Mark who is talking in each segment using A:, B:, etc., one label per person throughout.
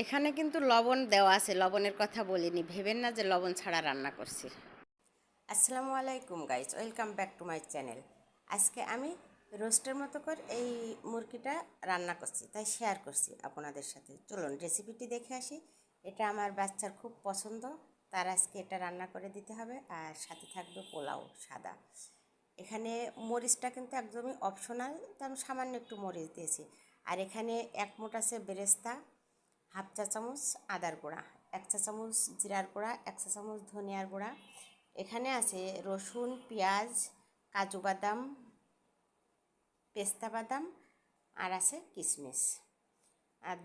A: এখানে কিন্তু লবণ দেওয়া আছে, লবণের কথা বলিনি, ভেবেন না যে লবণ ছাড়া রান্না করছি। আসসালামু আলাইকুম guys, welcome back to my channel. আজকে আমি রোস্টের মতো করে এই মুরগিটা রান্না করছি, তাই শেয়ার করছি আপনাদের সাথে। চলুন রেসিপিটি দেখে আসি। এটা আমার বাচ্চার খুব পছন্দ, তার আজকে এটা রান্না করে দিতে হবে। আর সাথে থাকবে পোলাও সাদা। এখানে মরিচটা কিন্তু একদমই অপশনাল, তো আমি সামান্য একটু মরিচ দিয়েছি। আর এখানে এক মুঠ আছে বেরেস্তা, হাফ চা চামচ আদার গুঁড়া, এক চা চামচ জিরার গুঁড়া, এক চা চামচ ধনিয়ার গুঁড়া। এখানে আছে রসুন, পেঁয়াজ, কাজু বাদাম, পেস্তা বাদাম, আর আছে কিশমিশ। আর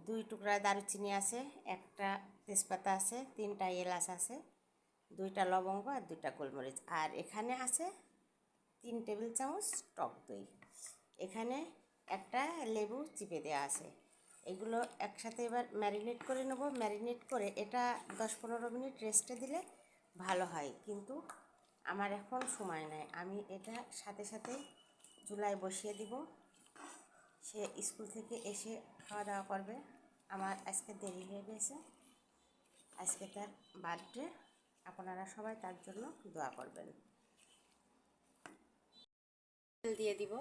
A: 2 টুকরা দারুচিনি আছে, একটা তেজপাতা আছে, 3টা এলাচ আছে, 2টা লবঙ্গ আর 2টা গোলমরিচ। আর এখানে আছে 3 টেবিল চামচ টক দই। এখানে একটা লেবু চিপে দেওয়া আছে। এগুলো একসাথে এবার ম্যারিনেট করে নেব। ম্যারিনেট করে এটা 10-15 মিনিট রেস্টে দিলে ভালো হয়, কিন্তু আমার এখন সময় নেই। আমি এটা সাথে সাথে চুলায় বসিয়ে দিব। সে স্কুল থেকে এসে খাওয়া দাওয়া করবে। আমার আজকে দেরি হয়ে গেছে, আজকে তার বার্থডে। আপনারা সবাই তার জন্য দোয়া করবেন। তেল দিয়ে দিব।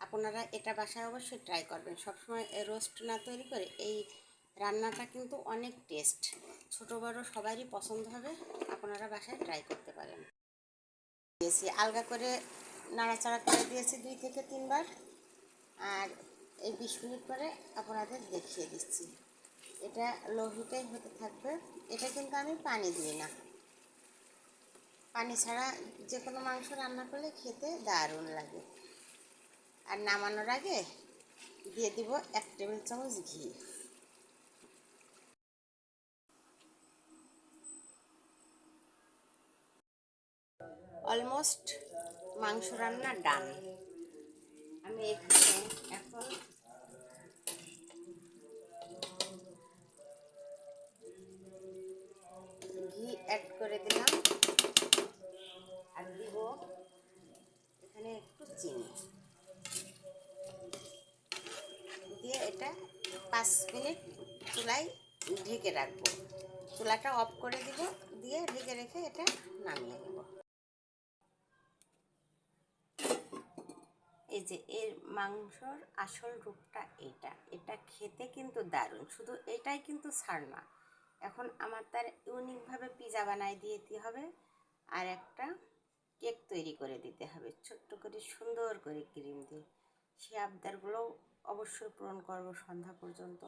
A: আপনারা এটা বাসায় অবশ্যই ট্রাই করবেন। সবসময় রোস্ট না তৈরি করে এই রান্নাটা কিন্তু অনেক টেস্ট, ছোটো বড় সবারই পছন্দ হবে। আপনারা বাসায় ট্রাই করতে পারেন। দিয়েছি আলগা করে নাড়াচাড়া করে দিয়েছি 2 থেকে 3 বার। আর এই 20 মিনিট পরে আপনাদের দেখিয়ে দিচ্ছি। এটা লো হিটেই হতে থাকবে। এটা কিন্তু আমি পানি দিই না, পানি ছাড়া যে কোনো মাংস রান্না করলে খেতে দারুণ লাগে। আর নামানোর আগে দিয়ে দিব 1 টেবিল চামচ ঘি। অলমোস্ট মাংস রান্না ডান। আমি এখানে এখন ঘি অ্যাড করে দিলাম। আর দিব এখানে একটু চিনি দিয়ে এটা 5 মিনিট চুলায় ঢেকে রাখবো। চুলাটা অফ করে দিব, দিয়ে ঢেকে রেখে এটা নামিয়ে নেব। এই যে এর মাংসর আসল রূপটা এইটা, এটা খেতে কিন্তু দারুণ। শুধু এটাই কিন্তু ছাড় না, এখন আমার তার ইউনিকভাবে পিৎজা বানাই দিতে হবে। আর একটা কেক তৈরি করে দিতে হবে ছোট্ট করে, সুন্দর করে ক্রিম দিয়ে। সে আবদারগুলোও অবশ্যই পূরণ করব সন্ধ্যা পর্যন্ত।